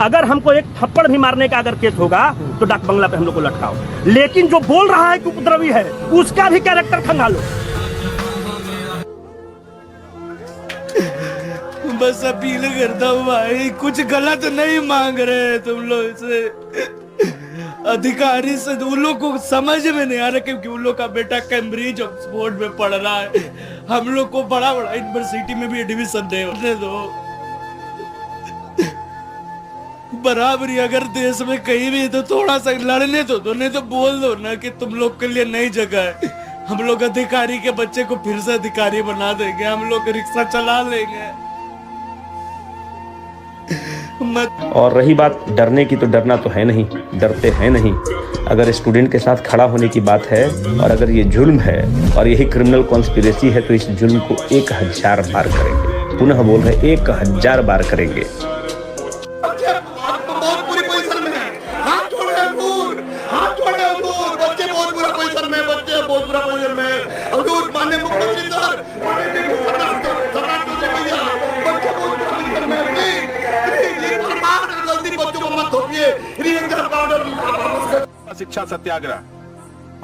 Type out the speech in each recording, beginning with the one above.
अगर हमको एक थप्पड़ भी मारने का अगर केस होगा तो डाक बंगला पे हम लोग को लटकाओ, लेकिन जो बोल रहा है कि उपद्रवी है उसका भी कैरेक्टर खंगालो। बस अपील करता हूँ भाई, कुछ गलत नहीं मांग रहे तुम लोग से। अधिकारी से उन लोग को समझ में नहीं आ रहा, क्योंकि उन लोग का बेटा कैम्ब्रिज ऑक्सफोर्ड में पढ़ रहा है। हम लोग को बड़ा बड़ा यूनिवर्सिटी में भी एडमिशन दे दो। बराबरी अगर देश में कहीं भी तो थोड़ा सा लड़ने तो नहीं तो बोल दो ना कि तुम लोग के लिए नई जगह है। हम लोग अधिकारी के बच्चे को फिर से अधिकारी बना देंगे, हम लोग रिक्शा चला लेंगे। और रही बात डरने की, तो डरना तो है नहीं, डरते हैं नहीं। अगर स्टूडेंट के साथ खड़ा होने की बात है और अगर ये जुल्म है और यही क्रिमिनल कॉन्स्पिरेसी है, तो इस जुल्म को 1000 बार करेंगे। पुनः बोल रहे 1000 बार करेंगे। शिक्षा सत्याग्रह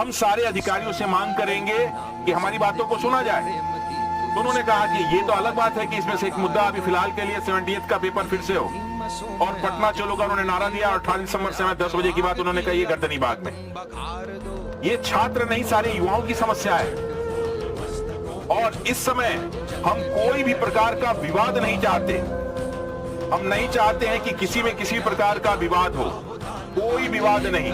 हम सारे अधिकारियों से मांग करेंगे कि हमारी बातों को सुना जाए। उन्होंने कहा कि ये तो अलग बात है कि इसमें से एक मुद्दा अभी फिलहाल के लिए 70th का पेपर फिर से हो और पटना चलोगा उन्होंने नारा दिया। 18 दिसंबर से 10 बजे की बात उन्होंने कही है गर्दनी बाग में। ये छात्र नहीं, सारे युवाओं की समस्या है और इस समय हम कोई भी प्रकार का विवाद नहीं चाहते। हम नहीं चाहते हैं कि किसी में किसी प्रकार का विवाद हो, कोई विवाद नहीं।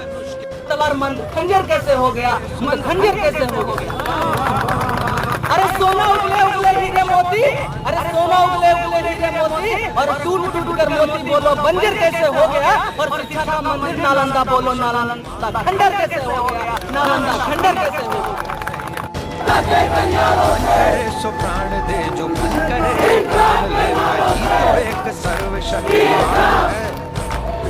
खंजर कैसे हो गया, खंजर कैसे हो गया? अरे सोना उगले उगले हीरे मोती, अरे सोना उगले उगले हीरे मोती, और टूट टूट कर मोती बोलो बंजर कैसे हो गया? और शिक्षा का मंदिर नालंदा बोलो नालंदा खंडर कैसे हो गया? नालंदा खंडर कैसे हो गया? सो प्राण दे जो मन करे, प्राण ले भाई तो एक सर्वशक्तिमान है।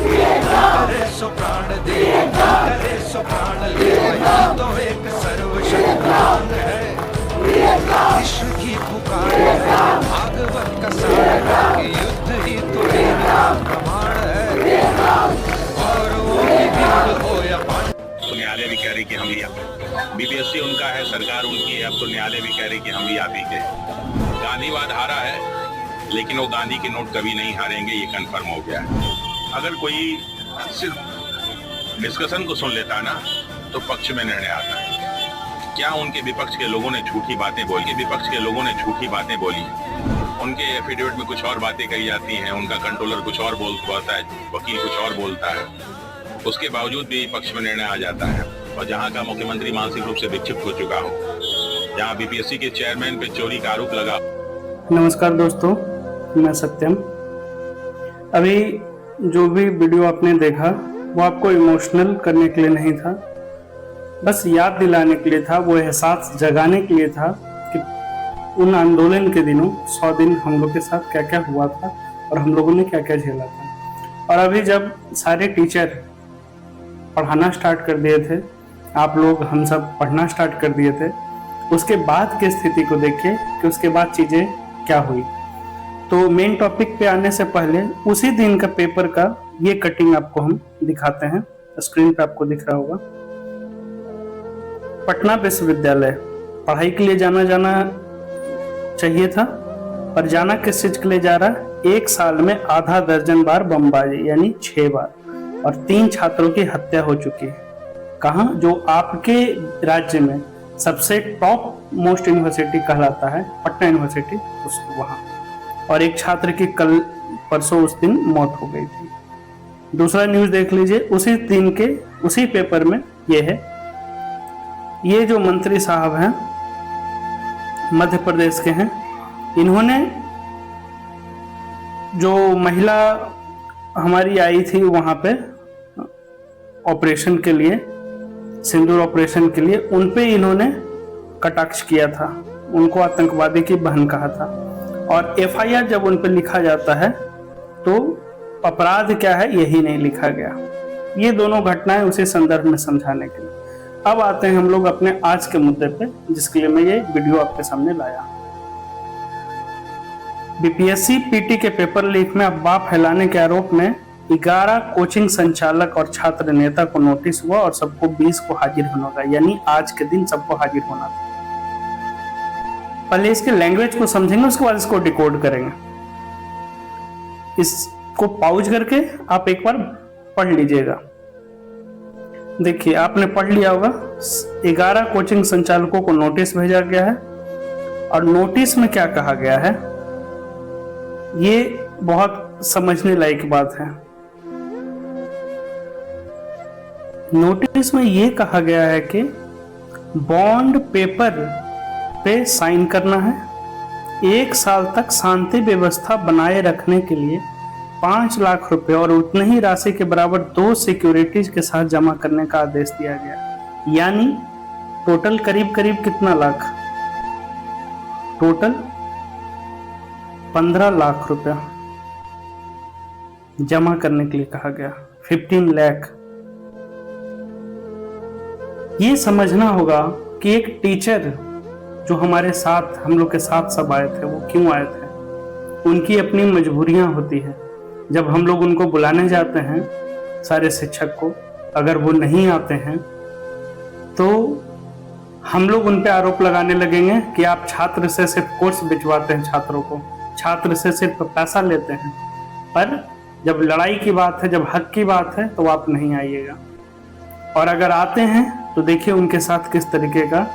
करे सो प्राण दे, करे सो प्राण ले भाई तो एक सर्वशक्तिमान है। विश्व की पुकार है, भागवत का सार है कि युद्ध ही तो मेरा प्रमाण है। और वो भीड़ हो या तो न्यायालय भी कह रही कि हम ही बीपीएससी उनका है, सरकार उनकी है, अब तो न्यायालय भी कह रही कि हम भी आप ही के। गांधीवाद हारा है, लेकिन वो गांधी के नोट कभी नहीं हारेंगे, ये कंफर्म हो गया है। अगर कोई सिर्फ डिस्कशन को सुन लेता ना तो पक्ष में निर्णय आता। क्या उनके विपक्ष के लोगों ने झूठी बातें बोली? विपक्ष के लोगों ने झूठी बातें बोली, उनके एफिडेविट में कुछ और बातें कही जाती हैं, उनका कंट्रोलर कुछ और बोलता है, वकील कुछ और बोलता है, उसके बावजूद भी पक्ष में निर्णय आ जाता है। और जहां का मुख्यमंत्री मानसिक रूप से विक्षिप्त हो चुका हो, जहां बीपीएससी के चेयरमैन पे चोरी का आरोप लगा। नमस्कार दोस्तों, मैं सत्यम। अभी जो भी वीडियो आपने देखा वो आपको इमोशनल करने के लिए नहीं था, बस याद दिलाने के लिए था, वो एहसास जगाने के लिए था कि उन आंदोलन के दिनों 100 दिन हम लोग के साथ क्या क्या हुआ था और हम लोगों ने क्या क्या झेला था। और अभी जब सारे टीचर पढ़ाना स्टार्ट कर दिए थे, आप लोग हम सब पढ़ना स्टार्ट कर दिए थे, उसके बाद की स्थिति को देखिए कि उसके बाद चीज़ें क्या हुई। तो मेन टॉपिक पे आने से पहले उसी दिन का पेपर का ये कटिंग आपको हम दिखाते हैं। स्क्रीन पे आपको दिख रहा होगा। पटना विश्वविद्यालय पढ़ाई के लिए जाना चाहिए था, पर जाना किस चीज के लिए जा रहा है? एक साल में आधा दर्जन बार बमबाजी, यानी 6 बार, और 3 छात्रों की हत्या हो चुकी है। कहाँ? जो आपके राज्य में सबसे टॉप मोस्ट यूनिवर्सिटी कहलाता है, पटना यूनिवर्सिटी, वहाँ। और एक छात्र की कल परसों उस दिन मौत हो गई थी। दूसरा न्यूज देख लीजिए, उसी दिन के उसी पेपर में ये है। ये जो मंत्री साहब हैं, मध्य प्रदेश के हैं, इन्होंने जो महिला हमारी आई थी वहां पे ऑपरेशन के लिए, सिंदूर ऑपरेशन के लिए, उन पे इन्होंने कटाक्ष किया था, उनको आतंकवादी की बहन कहा था। और एफआईआर जब उन पे लिखा जाता है तो अपराध क्या है यही नहीं लिखा गया। ये दोनों घटनाएं उसी संदर्भ में समझाने के लिए। अब आते हैं हम लोग अपने आज के मुद्दे पे, जिसके लिए मैं ये वीडियो आपके सामने लाया। बीपीएससी पीटी के पेपर लीक में अफवाह फैलाने के आरोप में 11 कोचिंग संचालक और छात्र नेता को नोटिस हुआ और सबको 20 को हाजिर होना होगा, यानी आज के दिन सबको हाजिर होना था। पहले इसके लैंग्वेज को समझेंगे, उसके बाद इसको डिकोड करेंगे। इसको पॉज करके आप एक बार पढ़ लीजिएगा। देखिए, आपने पढ़ लिया होगा, 11 कोचिंग संचालकों को नोटिस भेजा गया है और नोटिस में क्या कहा गया है, ये बहुत समझने लायक बात है। नोटिस में ये कहा गया है कि बॉन्ड पेपर पे साइन करना है, 1 साल तक शांति व्यवस्था बनाए रखने के लिए 5 लाख रुपए और उतनी ही राशि के बराबर 2 सिक्योरिटीज के साथ जमा करने का आदेश दिया गया। यानी टोटल करीब करीब कितना लाख, टोटल 15 लाख रुपया जमा करने के लिए कहा गया, 15 लाख। ये समझना होगा कि एक टीचर जो हमारे साथ, हम लोग के साथ सब आए थे, वो क्यों आए थे, उनकी अपनी मजबूरियां होती है। जब हम लोग उनको बुलाने जाते हैं, सारे शिक्षक को, अगर वो नहीं आते हैं तो हम लोग उन पे आरोप लगाने लगेंगे कि आप छात्र से सिर्फ कोर्स भिजवाते हैं, छात्रों को, छात्र से सिर्फ पैसा लेते हैं। पर जब लड़ाई की बात है, जब हक की बात है, तो आप नहीं आइएगा। और अगर आते हैं तो देखिए उनके साथ किस तरीके का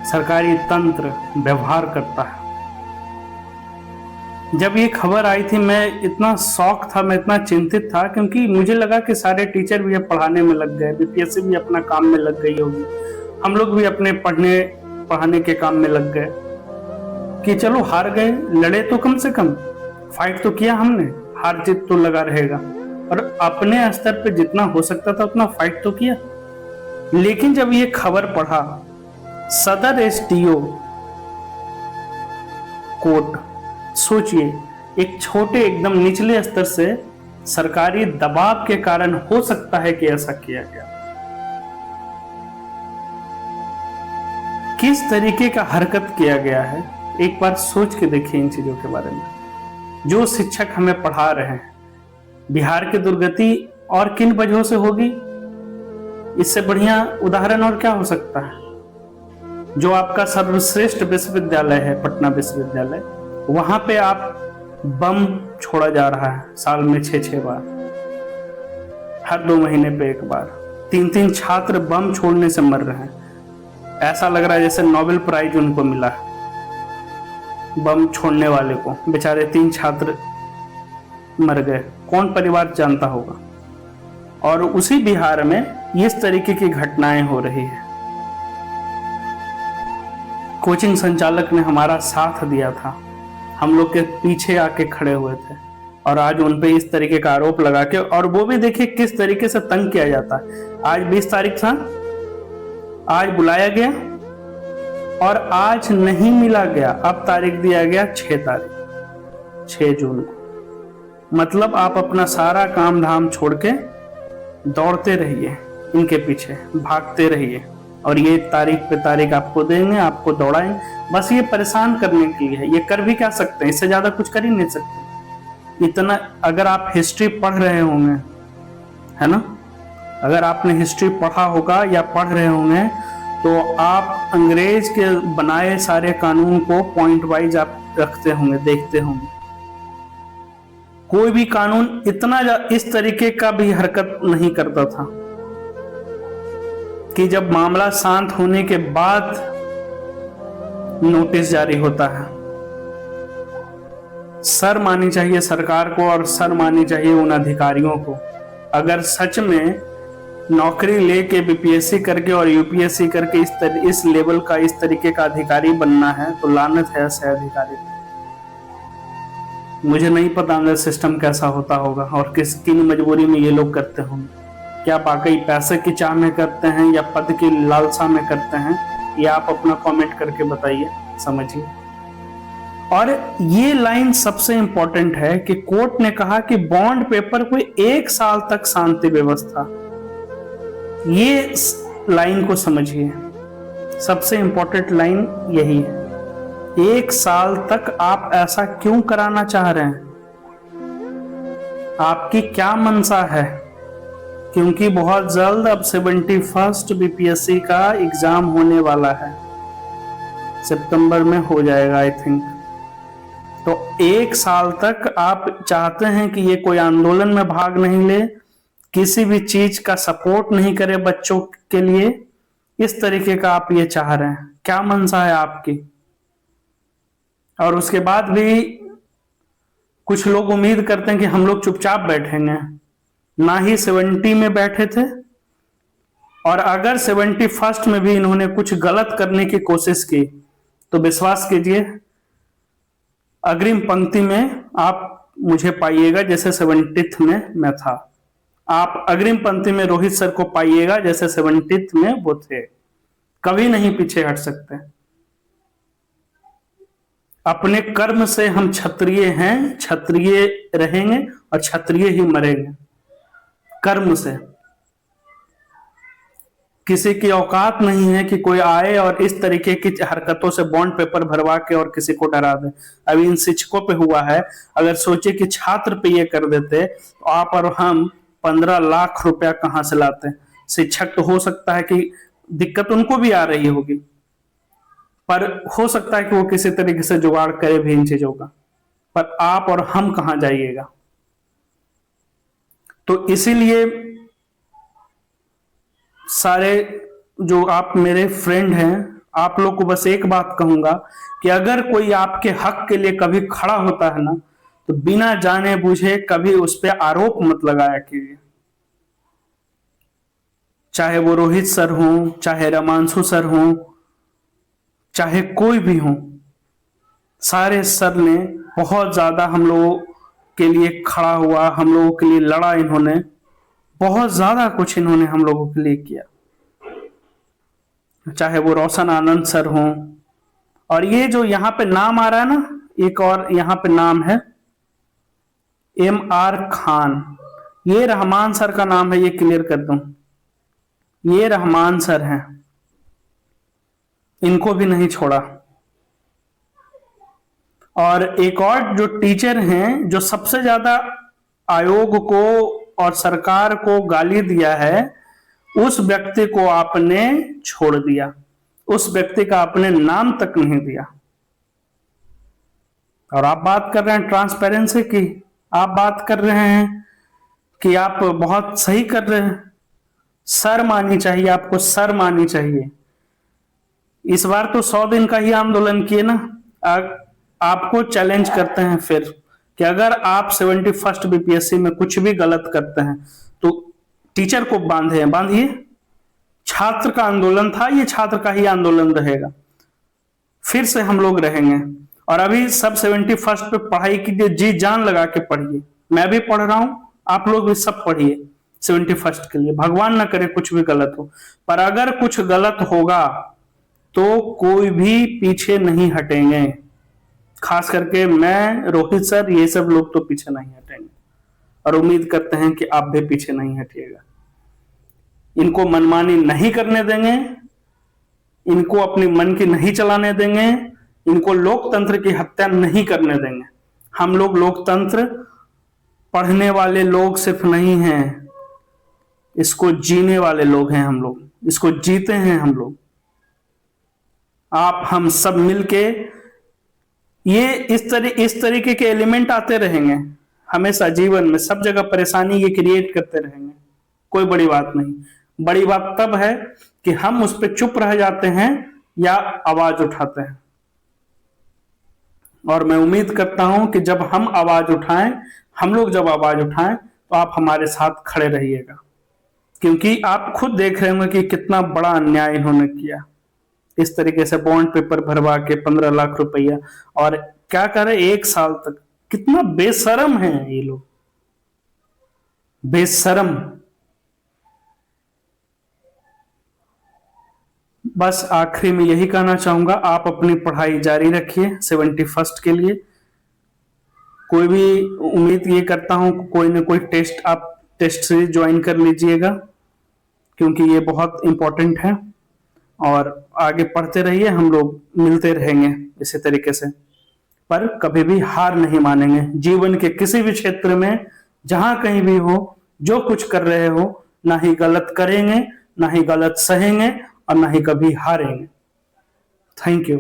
सरकारी तंत्र व्यवहार करता है। जब ये खबर आई थी, मैं इतना शौक था, मैं इतना चिंतित था, क्योंकि मुझे लगा कि सारे टीचर भी अब पढ़ाने में लग गए, बीपीएससी भी अपना काम में लग गई होगी, हम लोग भी अपने पढ़ाने के काम में लग गए कि चलो हार गए, लड़े तो कम से कम, फाइट तो किया हमने, हार जीत तो लगा रहेगा, और अपने स्तर पे जितना हो सकता था उतना फाइट तो किया। लेकिन जब ये खबर पढ़ा, सदर एसडीओ कोर्ट, सोचिए, एक छोटे एकदम निचले स्तर से सरकारी दबाव के कारण हो सकता है कि ऐसा किया गया। किस तरीके का हरकत किया गया है, एक बार सोच के देखिए इन चीजों के बारे में। जो शिक्षक हमें पढ़ा रहे हैं, बिहार की दुर्गति और किन वजहों से होगी, इससे बढ़िया उदाहरण और क्या हो सकता है। जो आपका सर्वश्रेष्ठ विश्वविद्यालय है, पटना विश्वविद्यालय, वहां पे आप बम छोड़ा जा रहा है साल में 6-6 बार, हर 2 महीने पे एक बार, 3-3 छात्र बम छोड़ने से मर रहे हैं। ऐसा लग रहा है जैसे नोबेल प्राइज उनको मिला है, बम छोड़ने वाले को। बेचारे 3 छात्र मर गए, कौन परिवार जानता होगा। और उसी बिहार में इस तरीके की घटनाएं हो रही है। कोचिंग संचालक ने हमारा साथ दिया था, हम लोग के पीछे आके खड़े हुए थे, और आज उन पे इस तरीके का आरोप लगा के, और वो भी देखिए किस तरीके से तंग किया जाता है। आज 20 तारीख था, आज बुलाया गया और आज नहीं मिला गया, अब तारीख दिया गया 6 तारीख, 6 जून को। मतलब आप अपना सारा काम धाम छोड़ के दौड़ते रहिए, इनके पीछे भागते रहिए, और ये तारीख पे तारीख आपको देंगे, आपको दौड़ाएंगे, बस ये परेशान करने के लिए है। ये कर भी क्या सकते हैं, इससे ज्यादा कुछ कर ही नहीं सकते। इतना अगर आप हिस्ट्री पढ़ रहे होंगे, है ना, अगर आपने हिस्ट्री पढ़ा होगा या पढ़ रहे होंगे, तो आप अंग्रेज के बनाए सारे कानून को पॉइंट वाइज आप रखते होंगे, देखते होंगे। कोई भी कानून इतना इस तरीके का भी हरकत नहीं करता था कि जब मामला शांत होने के बाद नोटिस जारी होता है। सर मानी चाहिए सरकार को, और सर मानी चाहिए उन अधिकारियों को। अगर सच में नौकरी लेके बीपीएससी करके और यूपीएससी करके इस लेवल का, इस तरीके का अधिकारी बनना है, तो लानत है ऐसे अधिकारी। मुझे नहीं पता अंदर सिस्टम कैसा होता होगा और किन मजबूरी में ये लोग करते होंगे। क्या वाकई पैसे की चाह में करते हैं या पद की लालसा में करते हैं, ये आप अपना कमेंट करके बताइए, समझिए। और ये लाइन सबसे इंपॉर्टेंट है कि कोर्ट ने कहा कि बॉन्ड पेपर को 1 साल तक शांति व्यवस्था, ये लाइन को समझिए, सबसे इंपॉर्टेंट लाइन यही है। 1 साल तक आप ऐसा क्यों कराना चाह रहे हैं? आपकी क्या मंशा है, क्योंकि बहुत जल्द अब 71st बीपीएससी का एग्जाम होने वाला है, सितंबर में हो जाएगा आई थिंक। तो 1 साल तक आप चाहते हैं कि ये कोई आंदोलन में भाग नहीं ले, किसी भी चीज का सपोर्ट नहीं करे बच्चों के लिए, इस तरीके का आप ये चाह रहे हैं। क्या मंशा है आपकी? और उसके बाद भी कुछ लोग उम्मीद करते हैं कि हम लोग चुपचाप बैठेंगे। ना ही 70 में बैठे थे, और अगर 71st में भी इन्होंने कुछ गलत करने की कोशिश की तो विश्वास कीजिए अग्रिम पंक्ति में आप मुझे पाइएगा जैसे 70th में मैं था। आप अग्रिम पंक्ति में रोहित सर को पाइएगा जैसे 70th में वो थे। कभी नहीं पीछे हट सकते। अपने कर्म से हम क्षत्रिय हैं, क्षत्रिय रहेंगे और क्षत्रिय ही मरेंगे। कर्म से किसी की औकात नहीं है कि कोई आए और इस तरीके की हरकतों से बॉन्ड पेपर भरवा के और किसी को डरा दे। अभी इन शिक्षकों पे हुआ है, अगर सोचे कि छात्र पे ये कर देते तो आप और हम 15 लाख रुपया कहां से लाते। शिक्षक तो हो सकता है कि दिक्कत उनको भी आ रही होगी, पर हो सकता है कि वो किसी तरीके से जुगाड़ करे भी इन चीजों का, पर आप और हम कहां जाइएगा। तो इसीलिए सारे जो आप मेरे फ्रेंड हैं, आप लोग को बस एक बात कहूंगा कि अगर कोई आपके हक के लिए कभी खड़ा होता है ना, तो बिना जाने बूझे कभी उस पर आरोप मत लगाया कीजिए। चाहे वो रोहित सर हो, चाहे रमांशु सर हो, चाहे कोई भी हो, सारे सर ने बहुत ज्यादा हम लोगों के लिए खड़ा हुआ, हम लोगों के लिए लड़ा। इन्होंने बहुत ज्यादा कुछ इन्होंने हम लोगों के लिए किया। चाहे वो रोशन आनंद सर हो, और ये जो यहाँ पे नाम आ रहा है ना, एक और यहाँ पे नाम है MR खान, ये रहमान सर का नाम है, ये क्लियर कर दूं, ये रहमान सर हैं। इनको भी नहीं छोड़ा। और एक और जो टीचर हैं, जो सबसे ज्यादा आयोग को और सरकार को गाली दिया है, उस व्यक्ति को आपने छोड़ दिया, उस व्यक्ति का आपने नाम तक नहीं दिया। और आप बात कर रहे हैं ट्रांसपेरेंसी की, आप बात कर रहे हैं कि आप बहुत सही कर रहे हैं। शर्म आनी चाहिए आपको, शर्म आनी चाहिए। इस बार तो 100 दिन का ही आंदोलन किए ना। आपको चैलेंज करते हैं फिर कि अगर आप 71st बीपीएससी में कुछ भी गलत करते हैं तो टीचर को बांधिए। छात्र का आंदोलन था, ये छात्र का ही आंदोलन रहेगा। फिर से हम लोग रहेंगे। और अभी सब 71st पे पढ़ाई कीजिए, जी जान लगा के पढ़िए। मैं भी पढ़ रहा हूं, आप लोग भी सब पढ़िए 71st के लिए। भगवान ना करे कुछ भी गलत हो, पर अगर कुछ गलत होगा तो कोई भी पीछे नहीं हटेंगे। खास करके मैं, रोहित सर, ये सब लोग तो पीछे नहीं हटेंगे, और उम्मीद करते हैं कि आप भी पीछे नहीं हटिएगा। इनको मनमानी नहीं करने देंगे, इनको अपनी मन की नहीं चलाने देंगे, इनको लोकतंत्र की हत्या नहीं करने देंगे। हम लोग लोकतंत्र पढ़ने वाले लोग सिर्फ नहीं हैं, इसको जीने वाले लोग हैं। हम लोग इसको जीते हैं। हम लोग, आप हम सब मिलके ये इस तरीके के एलिमेंट आते रहेंगे हमेशा जीवन में। सब जगह परेशानी ये क्रिएट करते रहेंगे, कोई बड़ी बात नहीं। बड़ी बात तब है कि हम उस पर चुप रह जाते हैं या आवाज उठाते हैं। और मैं उम्मीद करता हूं कि जब हम आवाज उठाएं, हम लोग जब आवाज उठाएं, तो आप हमारे साथ खड़े रहिएगा, क्योंकि आप खुद देख रहे होंगे कि कितना बड़ा अन्याय इन्होंने किया। इस तरीके से बॉन्ड पेपर भरवा के 15 लाख रुपया, और क्या करे 1 साल तक। कितना बेशरम है ये लोग, बेशरम। बस आखिरी में यही कहना चाहूंगा, आप अपनी पढ़ाई जारी रखिए 71st के लिए। कोई भी उम्मीद ये करता हूं कोई ना कोई टेस्ट आप टेस्ट सीरीज ज्वाइन कर लीजिएगा, क्योंकि ये बहुत इंपॉर्टेंट है। और आगे पढ़ते रहिए, हम लोग मिलते रहेंगे इसी तरीके से, पर कभी भी हार नहीं मानेंगे। जीवन के किसी भी क्षेत्र में जहां कहीं भी हो, जो कुछ कर रहे हो, ना ही गलत करेंगे, ना ही गलत सहेंगे और ना ही कभी हारेंगे। Thank you.